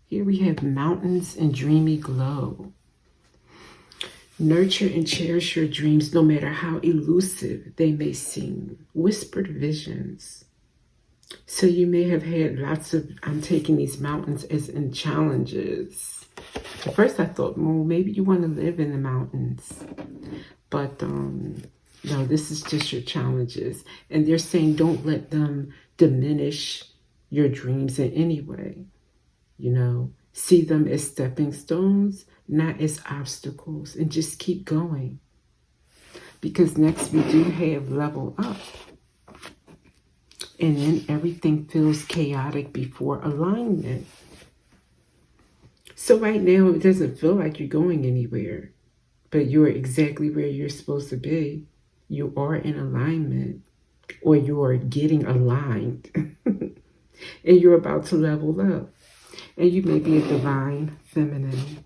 Here we have mountains and dreamy glow. Nurture and cherish your dreams no matter how elusive they may seem. Whispered visions. So you may have had lots of, I'm taking these mountains as in challenges. At first I thought, well, maybe you want to live in the mountains. But no, this is just your challenges. And they're saying don't let them diminish your dreams in any way. You know, see them as stepping stones, not as obstacles, and just keep going. Because next we do have level up. And then everything feels chaotic before alignment. So right now it doesn't feel like you're going anywhere, but you're exactly where you're supposed to be. You are in alignment, or you are getting aligned. And you're about to level up. And you may be a divine feminine.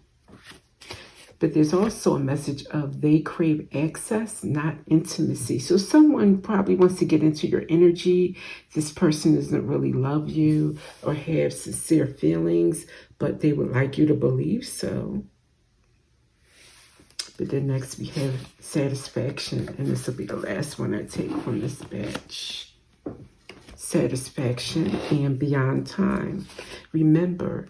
But there's also a message of they crave access, not intimacy. So someone probably wants to get into your energy. This person doesn't really love you or have sincere feelings, but they would like you to believe so. But then next we have satisfaction, and this will be the last one I take from this batch. Satisfaction and beyond time. Remember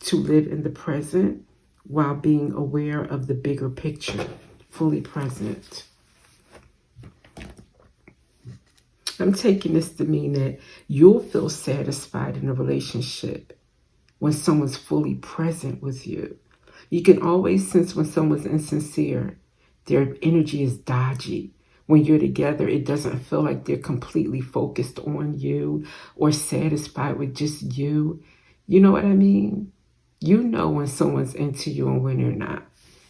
to live in the present while being aware of the bigger picture, fully present. I'm taking this to mean that you'll feel satisfied in a relationship when someone's fully present with you. You can always sense when someone's insincere. Their energy is dodgy. When you're together, it doesn't feel like they're completely focused on you or satisfied with just you. You know what I mean? You know when someone's into you and when they're not.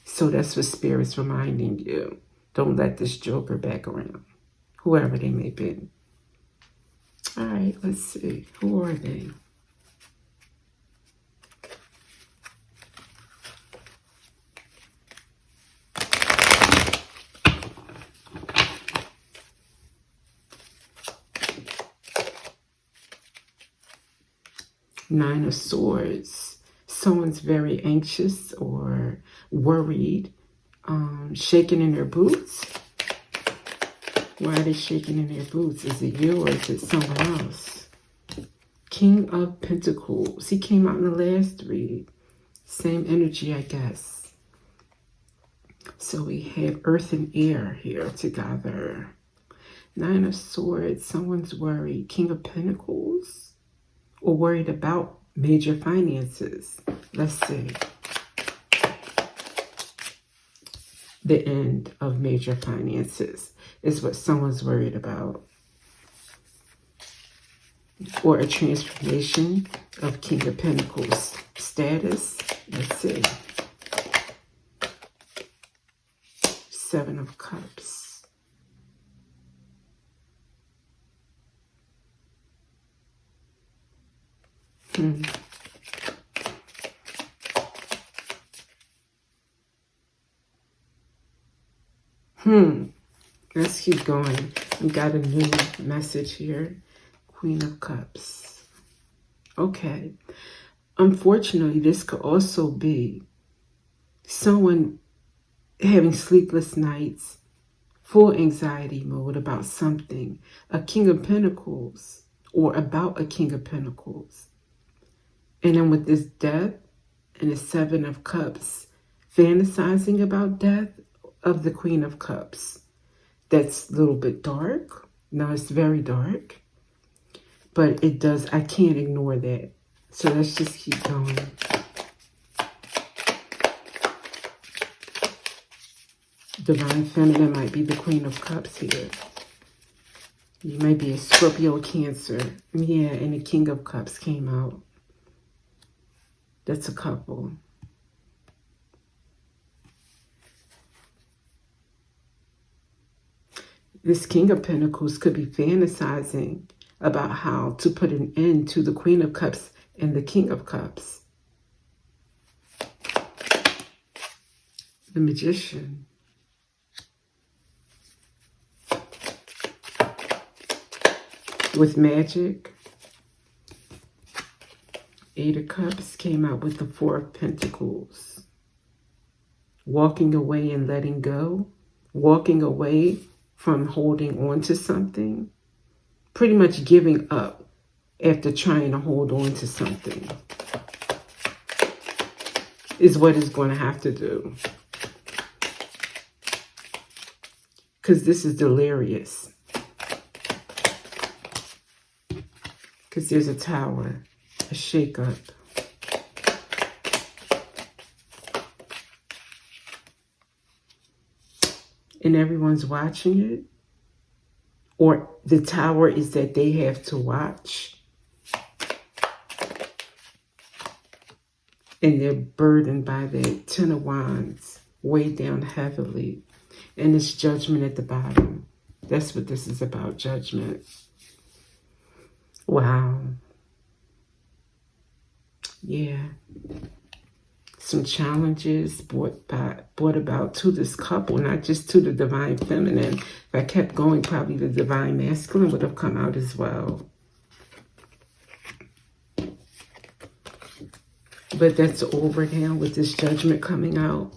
So that's what Spirit's reminding you. Don't let this joker back around, whoever they may be. All right, let's see. Who are they? Nine of Swords. Someone's very anxious or worried, shaking in their boots. Why are they shaking in their boots? Is it you or is it someone else? King of Pentacles. He came out in the last read. Same energy, I guess. So we have Earth and Air here together. Nine of Swords. Someone's worried. King of Pentacles. Or worried about major finances. Let's see. The end of major finances is what someone's worried about. Or a transformation of King of Pentacles status. Let's see. Seven of Cups. Let's keep going. We got a new message here. Queen of Cups. Okay. Unfortunately, this could also be someone having sleepless nights, full anxiety mode about something. A King of Pentacles or about a King of Pentacles. And then with this death and the Seven of Cups, fantasizing about death of the Queen of Cups. That's a little bit dark. No, it's very dark. But it does, I can't ignore that. So let's just keep going. Divine Feminine might be the Queen of Cups here. You might be a Scorpio, Cancer. Yeah, and the King of Cups came out. That's a couple. This King of Pentacles could be fantasizing about how to put an end to the Queen of Cups and the King of Cups. The Magician. With magic. Eight of Cups came out with the Four of Pentacles. Walking away and letting go. Walking away from holding on to something. Pretty much giving up after trying to hold on to something is what it's going to have to do. Because this is delirious. Because there's a tower, a shake-up. And everyone's watching it. Or the tower is that they have to watch. And they're burdened by the Ten of Wands, weighed down heavily. And it's judgment at the bottom. That's what this is about, judgment. Wow. Yeah. Some challenges brought about to this couple, not just to the divine feminine. If I kept going, probably the divine masculine would have come out as well. But that's over now with this judgment coming out.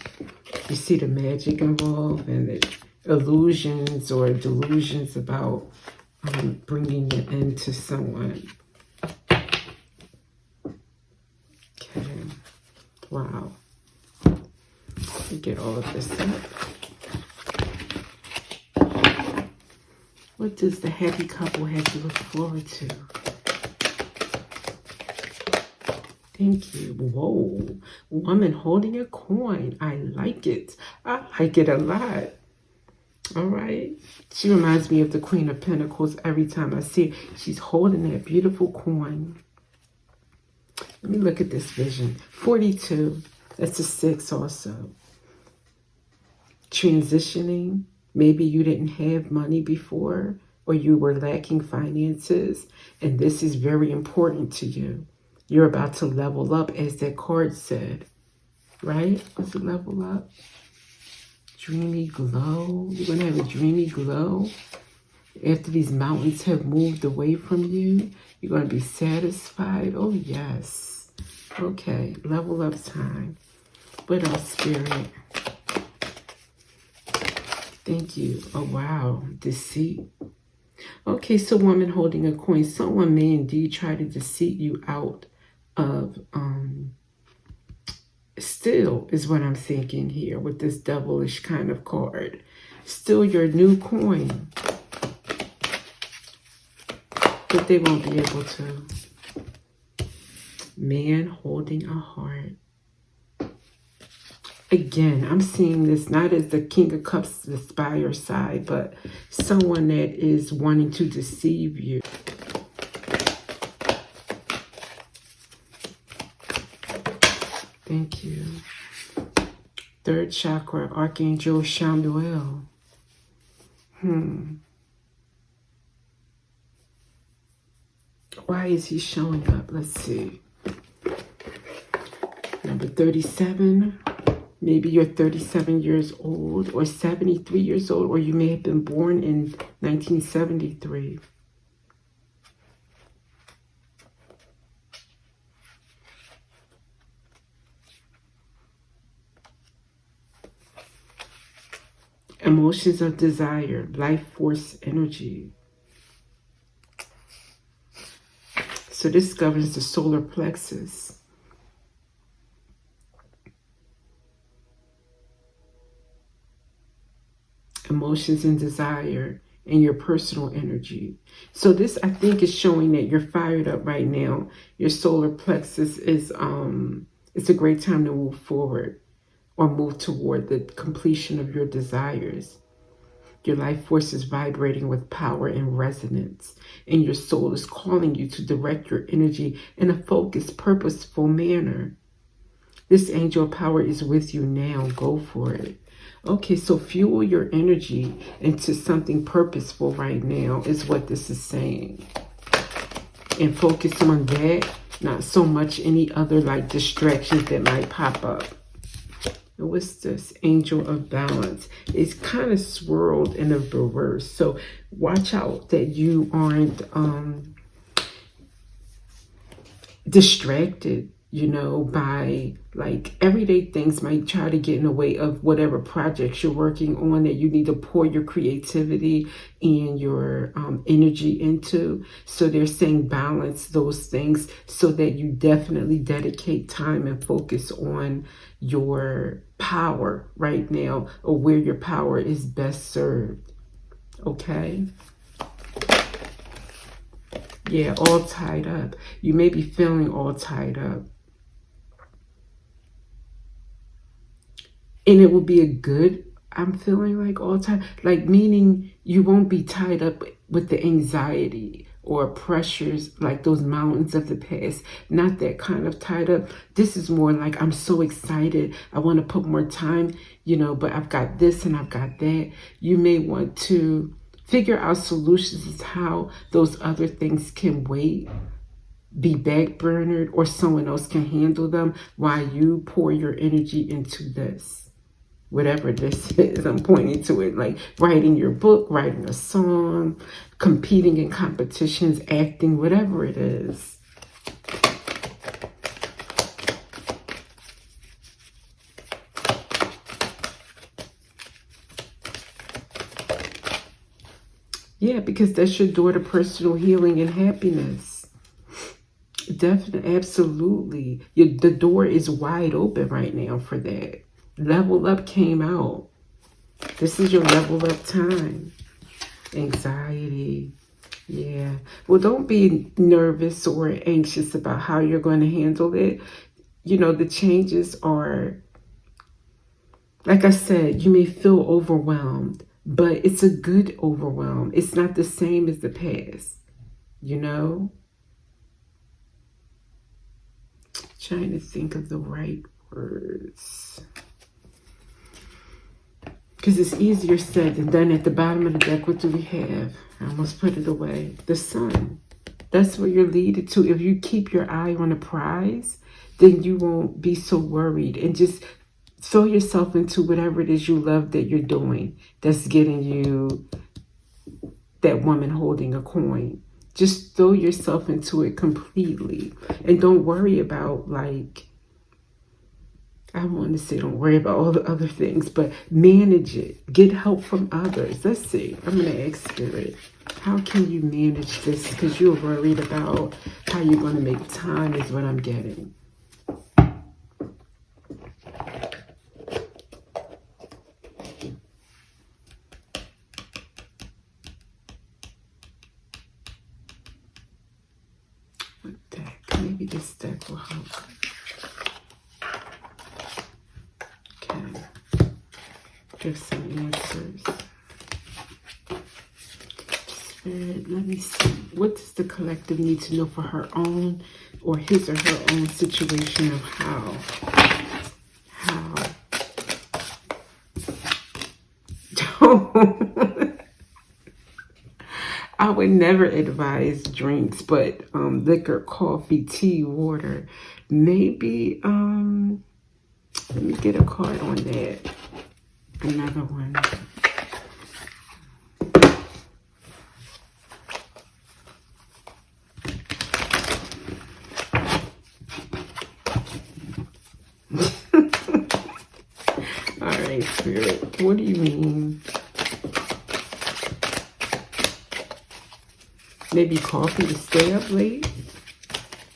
You see the magic involved and the illusions or delusions about bringing it into someone. Okay. Wow. Let me get all of this up. What does the happy couple have to look forward to? Thank you. Whoa. Woman holding a coin. I like it. I like it a lot. All right. She reminds me of the Queen of Pentacles every time I see her. She's holding that beautiful coin. Let me look at this vision. 42. That's a 6 also. Transitioning. Maybe you didn't have money before, or you were lacking finances, and this is very important to you. You're about to level up, as that card said. Right? What's it, level up? Dreamy glow. You're going to have a dreamy glow. After these mountains have moved away from you, you're going to be satisfied. Oh, yes. Okay. Level up time. What else, Spirit? Thank you. Oh, wow. Deceit. Okay, so woman holding a coin. Someone may indeed try to deceive you out of still is what I'm thinking here with this devilish kind of card. Still your new coin. But they won't be able to. Man holding a heart. Again, I'm seeing this not as the King of Cups, the spire side, but someone that is wanting to deceive you. Thank you. Third chakra, Archangel Chamuel. Why is he showing up? Let's see. Number 37. Maybe you're 37 years old or 73 years old, or you may have been born in 1973. Emotions of desire, life force energy. So this governs the solar plexus. Emotions and desire and your personal energy. So this, I think, is showing that you're fired up right now. Your solar plexus is, it's a great time to move forward or move toward the completion of your desires. Your life force is vibrating with power and resonance, and your soul is calling you to direct your energy in a focused, purposeful manner. This angel power is with you now. Go for it. Okay, so fuel your energy into something purposeful right now is what this is saying. And focus on that, not so much any other like distractions that might pop up. And what's this? Angel of Balance. It's kind of swirled in a reverse. So watch out that you aren't distracted, by like everyday things might try to get in the way of whatever projects you're working on that you need to pour your creativity and your energy into. So they're saying balance those things so that you definitely dedicate time and focus on your power right now, or where your power is best served. Okay? Yeah, all tied up. You may be feeling all tied up. And it will be a good, I'm feeling like all tied, like meaning you won't be tied up with the anxiety or pressures like those mountains of the past. Not that kind of tied up. This is more like, I'm so excited. I want to put more time, but I've got this and I've got that. You may want to figure out solutions as how those other things can wait, be backburnered, or someone else can handle them while you pour your energy into this. Whatever this is, I'm pointing to it like writing your book, writing a song, competing in competitions, acting, whatever it is. Yeah, because that's your door to personal healing and happiness. Definitely, absolutely. The door is wide open right now for that. Level up came out. This is your level up time. Anxiety. Yeah. Well, don't be nervous or anxious about how you're going to handle it. The changes are, like I said, you may feel overwhelmed, but it's a good overwhelm. It's not the same as the past, Trying to think of the right words. Because it's easier said than done. At the bottom of the deck, what do we have? I almost put it away. The sun. That's where you're leading to. If you keep your eye on a prize, then you won't be so worried. And just throw yourself into whatever it is you love that you're doing that's getting you that woman holding a coin. Just throw yourself into it completely. And don't worry about, like, I want to say don't worry about all the other things, but manage it. Get help from others. Let's see. I'm going to ask Spirit, how can you manage this? Because you're worried about how you're going to make time is what I'm getting. What deck? Maybe this deck will help. Give some answers. Spirit, let me see. What does the collective need to know for her own or his or her own situation of how? I would never advise drinks, but liquor, coffee, tea, water. Maybe, let me get a card on that. Another one. All right, Spirit. What do you mean? Maybe coffee to stay up late?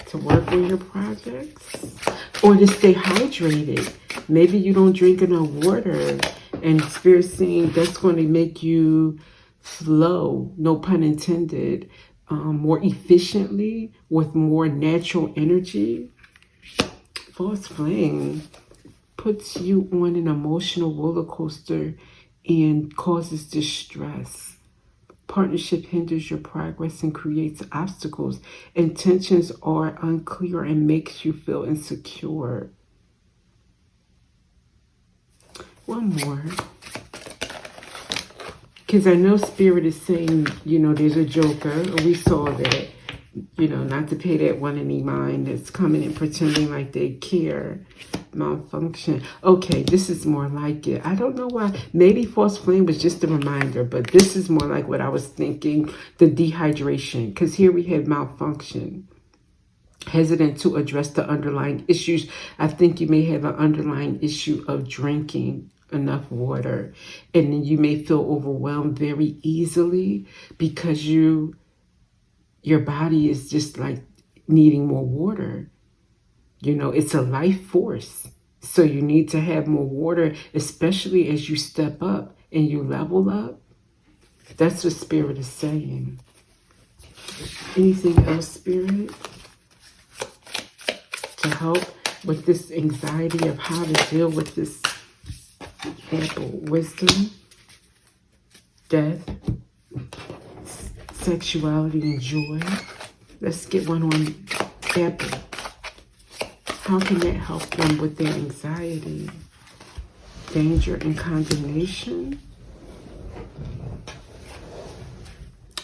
To work on your projects? Or to stay hydrated? Maybe you don't drink enough water. And Spirit saying that's going to make you flow, no pun intended, more efficiently with more natural energy. False flame puts you on an emotional roller coaster and causes distress. Partnership hinders your progress and creates obstacles. Intentions are unclear and makes you feel insecure. One more. Because I know Spirit is saying, there's a joker. We saw that, not to pay that one any mind that's coming and pretending like they care. Malfunction. Okay, this is more like it. I don't know why. Maybe false flame was just a reminder, but this is more like what I was thinking. The dehydration. Because here we have malfunction. hesitant to address the underlying issues. I think you may have an underlying issue of drinking enough water, and then you may feel overwhelmed very easily because your body is just like needing more water. You know, it's a life force. So you need to have more water, especially as you step up and you level up. That's what Spirit is saying. Anything else, Spirit, to help with this anxiety of how to deal with this apple? Wisdom, death, sexuality, and joy. Let's get one on apple. How can that help them with their anxiety? Danger and condemnation.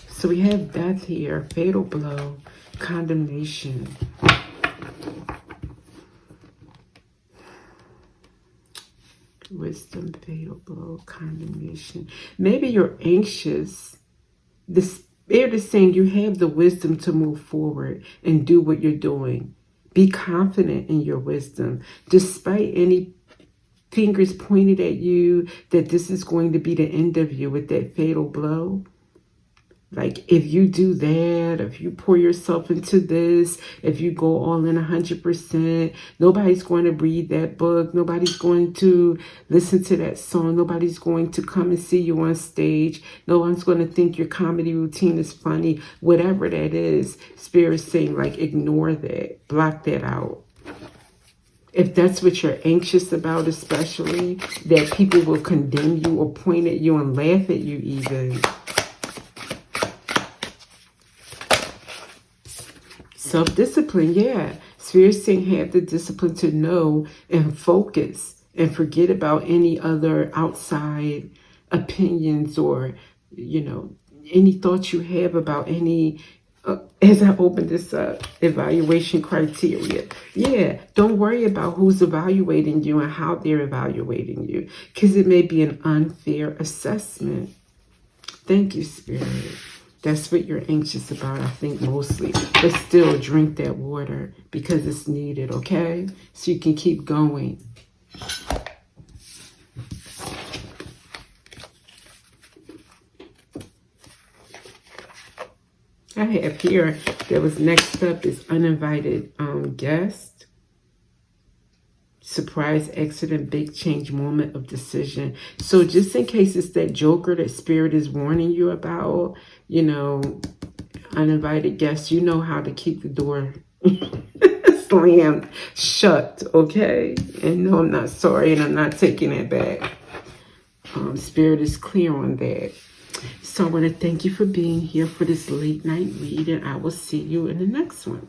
So we have death here, fatal blow, condemnation. Wisdom, fatal blow, condemnation. Maybe you're anxious. The Spirit is saying you have the wisdom to move forward and do what you're doing. Be confident in your wisdom, despite any fingers pointed at you that this is going to be the end of you with that fatal blow. Like if you do that, if you pour yourself into this, if you go all in 100%, nobody's going to read that book. Nobody's going to listen to that song. Nobody's going to come and see you on stage. No one's going to think your comedy routine is funny. Whatever that is, Spirit's saying like ignore that, block that out. If that's what you're anxious about, especially, that people will condemn you or point at you and laugh at you even. Self-discipline, yeah. Spirit saying have the discipline to know and focus and forget about any other outside opinions or, you know, any thoughts you have about any, as I open this up, evaluation criteria. Yeah, don't worry about who's evaluating you and how they're evaluating you, because it may be an unfair assessment. Thank you, Spirit. That's what you're anxious about, I think, mostly. But still, drink that water because it's needed, okay? So you can keep going. I have here, that was next up is uninvited guest. Surprise accident, big change, moment of decision. So just in case it's that joker that Spirit is warning you about, you know, uninvited guests, you know how to keep the door slammed shut, okay? And no, I'm not sorry, and I'm not taking it back. Spirit is clear on that. So I want to thank you for being here for this late night read, and I will see you in the next one.